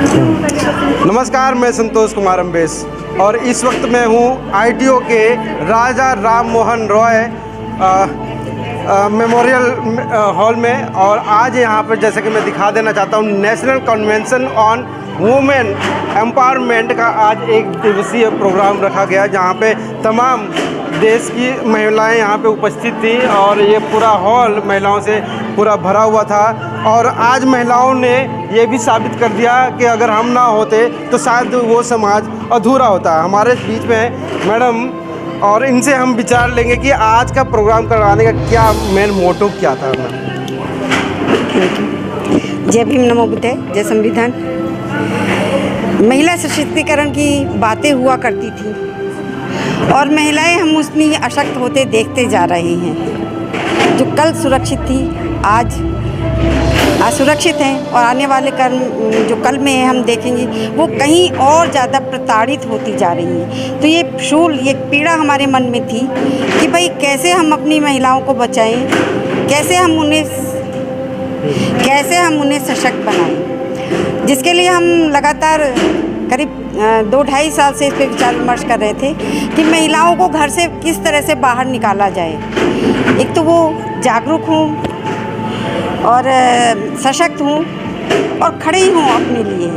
नमस्कार, मैं संतोष कुमार अम्बेश और इस वक्त मैं हूँ आईटीओ के राजा राम मोहन रॉय मेमोरियल हॉल में। और आज यहाँ पर जैसे कि मैं दिखा देना चाहता हूँ, national convention on women empowerment का आज एक दिवसीय प्रोग्राम रखा गया, जहाँ पे तमाम देश की महिलाएं यहाँ पे उपस्थित थी और ये पूरा हॉल महिलाओं से पूरा भरा हुआ था। और आज महिलाओं ने ये भी साबित कर दिया कि अगर हम ना होते तो शायद वो समाज अधूरा होता। हमारे बीच में मैडम, और इनसे हम विचार लेंगे कि आज का प्रोग्राम करवाने का क्या मेन मोटो क्या था। जय भीम, नमो बुद्धाय, जय संविधान। महिला सशक्तिकरण की बातें हुआ करती थी और महिलाएं हम उतनी अशक्त होते देखते जा रहे हैं। जो कल सुरक्षित थी आज असुरक्षित हैं और आने वाले कर्म जो कल में है हम देखेंगे वो कहीं और ज़्यादा प्रताड़ित होती जा रही हैं। तो ये पीड़ा हमारे मन में थी कि भाई कैसे हम अपनी महिलाओं को बचाएं, कैसे हम उन्हें सशक्त बनाएं, जिसके लिए हम लगातार करीब 2-2.5 साल से इस पर विचार विमर्श कर रहे थे कि महिलाओं को घर से किस तरह से बाहर निकाला जाए। एक तो वो जागरूक हों और सशक्त हूँ और खड़ी हूँ अपने लिए,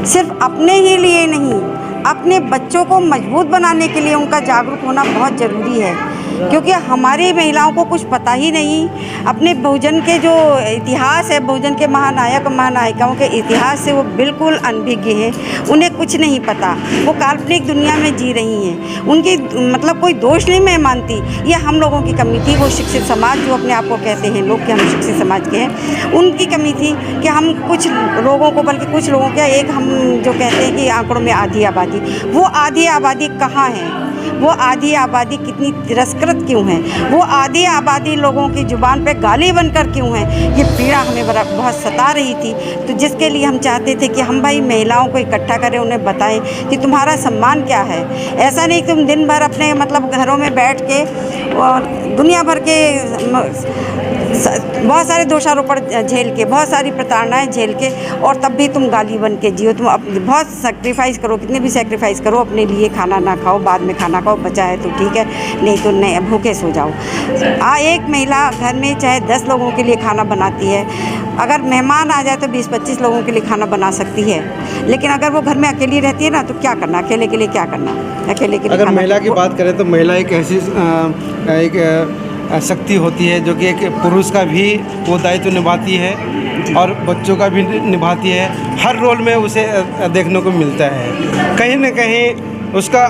सिर्फ अपने ही लिए नहीं, अपने बच्चों को मजबूत बनाने के लिए उनका जागरूक होना बहुत ज़रूरी है। क्योंकि हमारी महिलाओं को कुछ पता ही नहीं, अपने बहुजन के जो इतिहास है, बहुजन के महानायक महानायिकाओं के इतिहास से वो बिल्कुल अनभिज्ञ हैं। उन्हें कुछ नहीं पता, वो काल्पनिक दुनिया में जी रही हैं। उनकी मतलब कोई दोष नहीं मैं मानती, ये हम लोगों की कमी थी। वो शिक्षित समाज जो अपने आप को कहते हैं लोग कि हम शिक्षित समाज के हैं, उनकी कमी थी कि हम कुछ लोगों को, बल्कि कुछ लोगों के एक हम जो कहते हैं कि आंकड़ों में आधी आबादी, वो आधी आबादी कहाँ है, वो आधी आबादी कितनी तिरस्कृत क्यों है, वो आधी आबादी लोगों की ज़ुबान पे गाली बनकर क्यों है, ये पीड़ा हमें बहुत सता रही थी। तो जिसके लिए हम चाहते थे कि हम भाई महिलाओं को इकट्ठा करें, उन्हें बताएं कि तुम्हारा सम्मान क्या है। ऐसा नहीं तुम दिन भर अपने मतलब घरों में बैठ के और दुनिया भर के बहुत सारे दोषारोपण झेल के, बहुत सारी प्रताड़नाएं झेल के, और तब भी तुम गाली बन के जियो। तुम बहुत सेक्रीफाइस करो, कितने भी सेक्रीफाइस करो, अपने लिए खाना ना खाओ, बाद में खाना खाओ, बचा है तो ठीक है, नहीं तो नहीं, भूखे सो जाओ। एक महिला घर में चाहे 10 लोगों के लिए खाना बनाती है, अगर मेहमान आ जाए तो 20-25 लोगों के लिए खाना बना सकती है। लेकिन अगर वो घर में अकेली रहती है ना, तो क्या करना, अकेले के लिए क्या करना, अकेले के लिए। अगर महिला की बात करें तो महिला एक ऐसी शक्ति होती है जो कि एक पुरुष का भी वो दायित्व निभाती है और बच्चों का भी निभाती है। हर रोल में उसे देखने को मिलता है। कहीं न कहीं उसका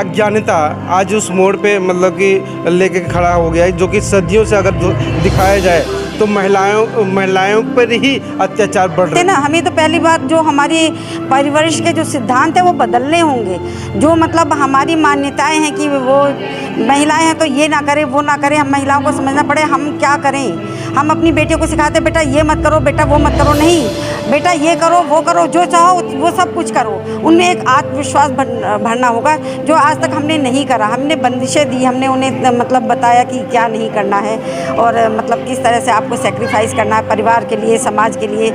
अज्ञानता आज उस मोड़ पे मतलब कि लेके खड़ा हो गया है, जो कि सदियों से अगर दिखाया जाए तो महिलाओं पर ही अत्याचार बढ़ रहे हैं ना। हमें तो पहली बात जो हमारी परवरिश के जो सिद्धांत है वो बदलने होंगे। जो मतलब हमारी मान्यताएं हैं कि वो महिलाएं हैं तो ये ना करें, वो ना करें, हम महिलाओं को समझना पड़े हम क्या करें। हम अपनी बेटियों को सिखाते बेटा ये मत करो, बेटा वो मत करो, नहीं बेटा ये करो, वो करो, जो चाहो वो सब कुछ करो। उनमें एक आत्मविश्वास भरना होगा जो आज तक हमने नहीं करा। हमने बंदिशें दी, हमने उन्हें मतलब बताया कि क्या नहीं करना है और मतलब किस तरह से आपको सेक्रीफाइस करना है परिवार के लिए, समाज के लिए,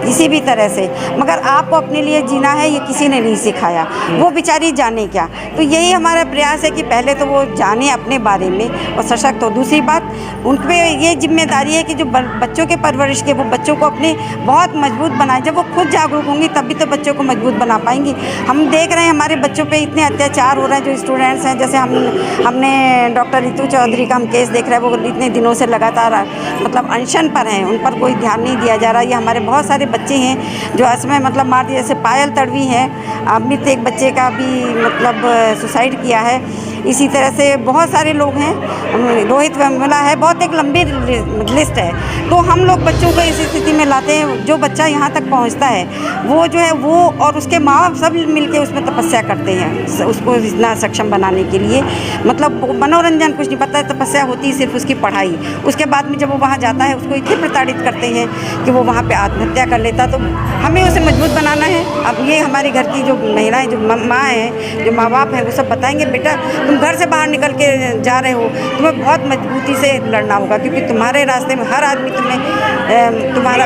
किसी भी तरह से। मगर आपको अपने लिए जीना है, ये किसी ने नहीं सिखाया। वो बेचारी जाने क्या। तो यही हमारा प्रयास है कि पहले तो वो जाने अपने बारे में और सशक्त हो। दूसरी बात उन पर ये जिम्मेदारी है कि जो बच्चों के परवरिश के, वो बच्चों को अपने बहुत मजबूत बनाए। जब वो खुद जागरूक होंगी तभी तो बच्चों को मजबूत बना पाएंगी। हम देख रहे हैं हमारे बच्चों पे इतने अत्याचार हो रहे हैं। जो स्टूडेंट्स हैं, जैसे हमने डॉक्टर रितु चौधरी का हम केस देख रहे हैं, वो इतने दिनों से लगातार मतलब अनशन पर हैं, उन पर कोई ध्यान नहीं दिया जा रहा। ये हमारे बहुत सारे बच्चे हैं जो असमय मतलब मार दिए, जैसे पायल तड़वी है, अमित एक बच्चे का भी मतलब सुसाइड किया है। इसी तरह से बहुत सारे लोग हैं, रोहित वेमुला है, बहुत एक लंबी लिस्ट है। तो हम लोग बच्चों को इस स्थिति में लाते हैं। जो बच्चा यहाँ तक पहुँचता है वो जो है वो और उसके माँ बाप सब मिलके उसमें तपस्या करते हैं उसको इतना सक्षम बनाने के लिए। मतलब मनोरंजन कुछ नहीं पता है, तपस्या होती है सिर्फ उसकी पढ़ाई। उसके बाद में जब वो वहाँ जाता है उसको इतने प्रताड़ित करते हैं कि वो वहाँ पे आत्महत्या कर लेता। तो हमें उसे मजबूत बनाना है। अब ये हमारे घर की जो महिलाएं, जो माँ हैं, जो माँ बाप हैं, वो सब बताएंगे बेटा तुम घर से बाहर निकल के जा रहे हो, तुम्हें बहुत मजबूती से लड़ना होगा, क्योंकि तुम्हारे रास्ते में हर आदमी तुम्हें तुम्हारा।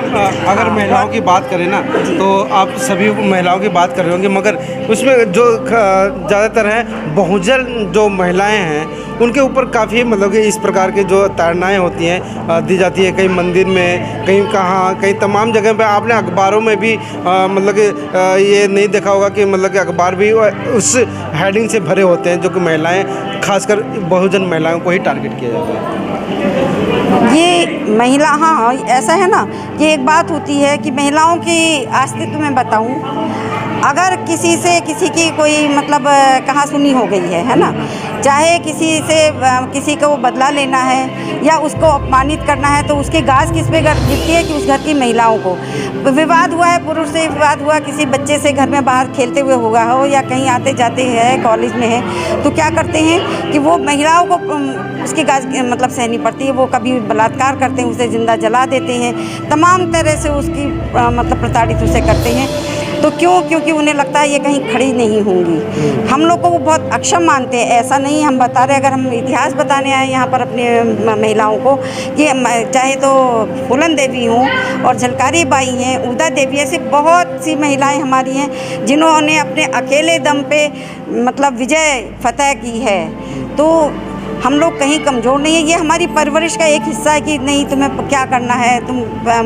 अगर महिलाओं की बात करें ना, तो आप सभी महिलाओं की बात कर रहे होंगे, मगर उसमें जो ज़्यादातर है बहुजन जो महिलाएं हैं, उनके ऊपर काफ़ी मतलब कि इस प्रकार की जो ताड़नाएँ होती हैं दी जाती है, कहीं मंदिर में, कहीं कहाँ, कहीं तमाम जगह पे। आपने अखबारों में भी मतलब कि ये नहीं देखा होगा कि मतलब कि अखबार भी उस हेडिंग से भरे होते हैं, जो कि महिलाएं, खासकर बहुजन महिलाओं को ही टारगेट किया जाता है। ये महिला, हाँ ऐसा है ना कि एक बात होती है कि महिलाओं की अस्तित्व में बताऊं, अगर किसी से किसी की कोई मतलब कहा सुनी हो गई है ना, चाहे किसी से किसी को बदला लेना है या उसको अपमानित करना है, तो उसकी गाज किस पे गिरती है कि उस घर की महिलाओं को। विवाद हुआ है, पुरुष से विवाद हुआ, किसी बच्चे से घर में बाहर खेलते हुए होगा हो या कहीं आते जाते हैं, कॉलेज में है, तो क्या करते हैं कि वो महिलाओं को उसकी गाज मतलब सहनी पड़ती है। वो कभी बलात्कार करते हैं, उसे जिंदा जला देते हैं, तमाम तरह से उसकी मतलब प्रताड़ित उसे करते हैं। तो क्यों? क्योंकि उन्हें लगता है ये कहीं खड़ी नहीं होंगी। हम लोग को वो बहुत अक्षम मानते हैं, ऐसा नहीं हम बता रहे। अगर हम इतिहास बताने आए यहाँ पर अपने महिलाओं को, कि चाहे तो फूलन देवी हों और झलकारी बाई हैं, उदा देवी, ऐसी बहुत सी महिलाएं हमारी हैं जिन्होंने अपने अकेले दम पे मतलब विजय फतह की है। तो हम लोग कहीं कमज़ोर नहीं है। ये हमारी परवरिश का एक हिस्सा है कि नहीं, तुम्हें क्या करना है, तुम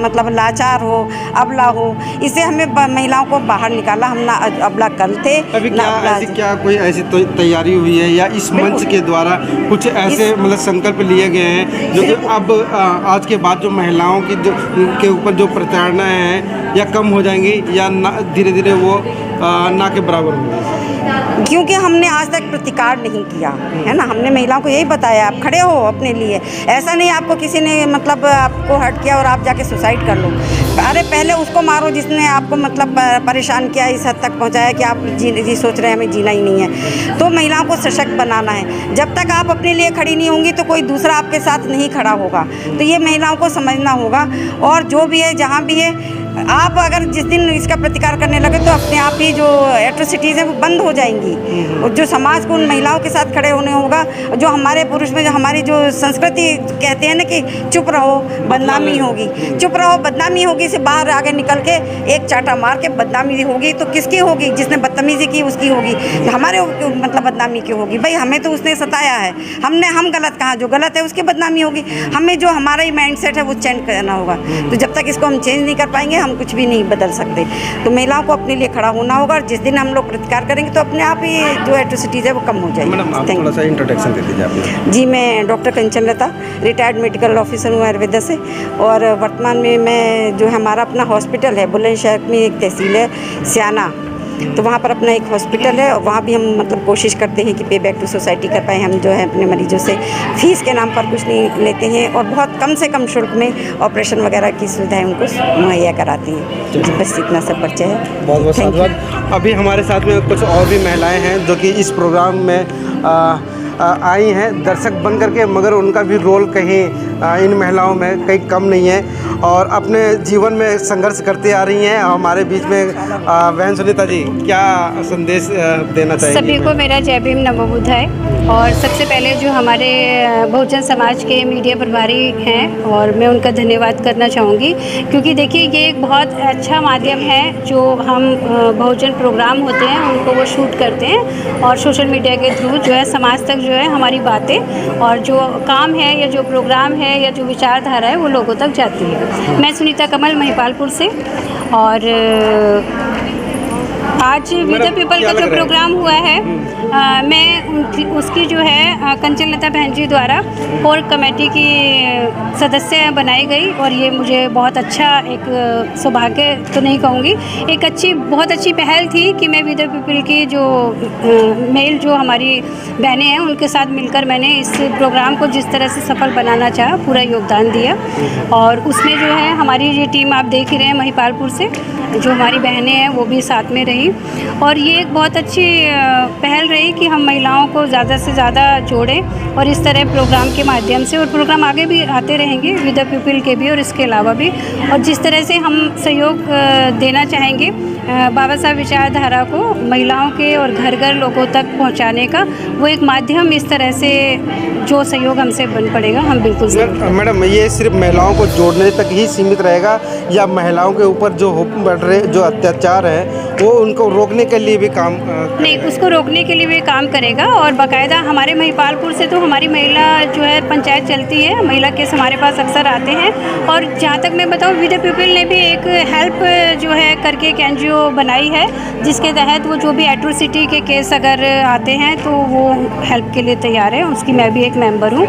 मतलब लाचार हो, अबला हो। इससे हमें महिलाओं को बाहर निकाला। हम ना अबला कल थे। अभी क्या कोई ऐसी तैयारी हुई है या इस मंच के द्वारा कुछ ऐसे मतलब संकल्प लिए गए हैं जो कि अब आज के बाद जो महिलाओं की जो के ऊपर जो प्रताड़नाएं हैं या कम हो जाएंगी या धीरे धीरे वो ना के बराबर होंगी? क्योंकि हमने आज तक प्रतिकार नहीं किया है ना। हमने महिलाओं को यही बताया, आप खड़े हो अपने लिए। ऐसा नहीं आपको किसी ने मतलब आपको हर्ट किया और आप जाके सुसाइड कर लो। अरे पहले उसको मारो जिसने आपको मतलब परेशान किया, इस हद तक पहुंचाया कि आप जी सोच रहे हैं हमें जीना ही नहीं है। तो महिलाओं को सशक्त बनाना है। जब तक आप अपने लिए खड़ी नहीं होंगी तो कोई दूसरा आपके साथ नहीं खड़ा होगा। तो ये महिलाओं को समझना होगा। और जो भी है, जहाँ भी है, आप अगर जिस दिन इसका प्रतिकार करने लगे तो अपने आप ही जो एट्रोसिटीज़ हैं वो बंद हो जाएंगी। और जो समाज को उन महिलाओं के साथ खड़े होने होगा। जो हमारे पुरुष में जो हमारी जो संस्कृति कहते हैं ना कि चुप रहो बदनामी होगी, चुप रहो बदनामी होगी, से बाहर आगे निकल के एक चाटा मार के बदनामी होगी तो किसकी होगी? जिसने बदतमीजी की उसकी होगी। हमारे मतलब बदनामी क्यों होगी? भाई हमें तो उसने सताया है, हम गलत कहाँ? जो गलत है उसकी बदनामी होगी। हमें जो हमारा ही माइंड सेट है वो चेंज करना होगा। तो जब तक इसको हम चेंज नहीं कर पाएंगे हम कुछ भी नहीं बदल सकते। तो महिलाओं को अपने लिए खड़ा होना होगा। और जिस दिन हम लोग प्रतिकार करेंगे तो अपने आप ही जो एट्रोसिटीज़ है वो कम हो जाएगी। मैडम, आप थोड़ा सा इंट्रोडक्शन दे दीजिए आपने। जी, मैं डॉक्टर कंचन लता, रिटायर्ड मेडिकल ऑफिसर हूँ आयुर्वेदा से। और वर्तमान में मैं जो है हमारा अपना हॉस्पिटल है बुलंदशहर में, एक तहसील है सियाना, तो वहाँ पर अपना एक हॉस्पिटल है। और वहाँ भी हम मतलब कोशिश करते हैं कि पे बैक टू सोसाइटी कर पाएँ। हम जो है अपने मरीजों से फीस के नाम पर कुछ नहीं लेते हैं और बहुत कम से कम शुल्क में ऑपरेशन वगैरह की सुविधाएं उनको मुहैया कराते हैं। बस इतना सब परिचय है। बहुत बहुत धन्यवाद। अभी हमारे साथ में कुछ और भी महिलाएं हैं जो कि इस प्रोग्राम में आई हैं दर्शक बन करके, मगर उनका भी रोल कहीं इन महिलाओं में कहीं कम नहीं है और अपने जीवन में संघर्ष करते आ रही हैं। हमारे बीच में बहन सुनीता जी, क्या संदेश देना चाहिए? सभी को मेरा जय भीम नमो बुद्धाय। और सबसे पहले जो हमारे बहुजन समाज के मीडिया प्रभारी हैं और मैं उनका धन्यवाद करना चाहूँगी, क्योंकि देखिए ये एक बहुत अच्छा माध्यम है। जो हम बहुजन प्रोग्राम होते हैं उनको वो शूट करते हैं और सोशल मीडिया के थ्रू जो है समाज तक जो है हमारी बातें और जो काम है या जो प्रोग्राम है या जो विचारधारा है वो लोगों तक जाती है। मैं सुनीता कमल महिपालपुर से। और आज विद द पीपल का जो प्रोग्राम हुआ है मैं उसकी जो है कंचन लता बहन जी द्वारा कोर कमेटी की सदस्य बनाई गई और ये मुझे बहुत अच्छा एक सौभाग्य तो नहीं कहूँगी, एक बहुत अच्छी पहल थी कि मैं विद द पीपल की जो मेल जो हमारी बहनें हैं उनके साथ मिलकर मैंने इस प्रोग्राम को जिस तरह से सफल बनाना चाहा पूरा योगदान दिया। और उसमें जो है हमारी ये टीम आप देख ही रहे हैं महिपालपुर से, जो हमारी बहनें हैं वो भी साथ में रही। और ये एक बहुत अच्छी पहल रही कि हम महिलाओं को ज़्यादा से ज़्यादा जोड़ें और इस तरह प्रोग्राम के माध्यम से, और प्रोग्राम आगे भी आते रहेंगे विद द पीपल के भी और इसके अलावा भी। और जिस तरह से हम सहयोग देना चाहेंगे बाबा साहब विचारधारा को महिलाओं के और घर घर लोगों तक पहुंचाने का, वो एक माध्यम इस तरह से जो सहयोग हमसे बन पड़ेगा हम बिल्कुल मैडम, ये सिर्फ महिलाओं को जोड़ने तक ही सीमित रहेगा या महिलाओं के ऊपर जो बढ़ रहे जो अत्याचार है वो उनको रोकने के लिए भी काम नहीं, उसको रोकने के लिए भी काम करेगा। और बाकायदा हमारे महिपालपुर से तो हमारी महिला जो है पंचायत चलती है, महिला केस हमारे पास अक्सर आते हैं। और जहाँ तक मैं बताऊँ, विद द पीपल ने भी एक हेल्प जो है करके एक NGO बनाई है, जिसके तहत वो जो भी एट्रोसिटी के केस अगर आते हैं तो वो हेल्प के लिए तैयार है। उसकी मैं भी एक मेंबर हूँ।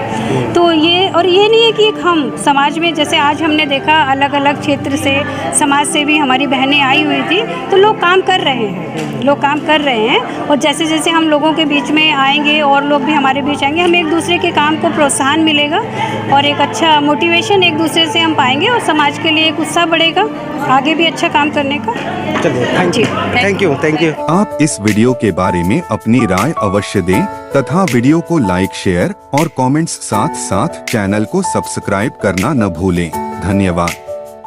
तो ये नहीं है कि एक हम समाज में, जैसे आज हमने देखा अलग अलग क्षेत्र से समाज से भी हमारी बहनें आई हुई थी, तो लोग काम कर रहे हैं। और जैसे जैसे हम लोगों के बीच में आएंगे और लोग भी हमारे बीच आएंगे, हमें एक दूसरे के काम को प्रोत्साहन मिलेगा और एक अच्छा मोटिवेशन एक दूसरे से हम पाएंगे और समाज के लिए एक उत्साह बढ़ेगा आगे भी अच्छा काम करने का। चलिए, थैंक यू। आप इस वीडियो के बारे में अपनी राय अवश्य दें तथा वीडियो को लाइक, शेयर और कमेंट्स साथ साथ चैनल को सब्सक्राइब करना न भूलें। धन्यवाद।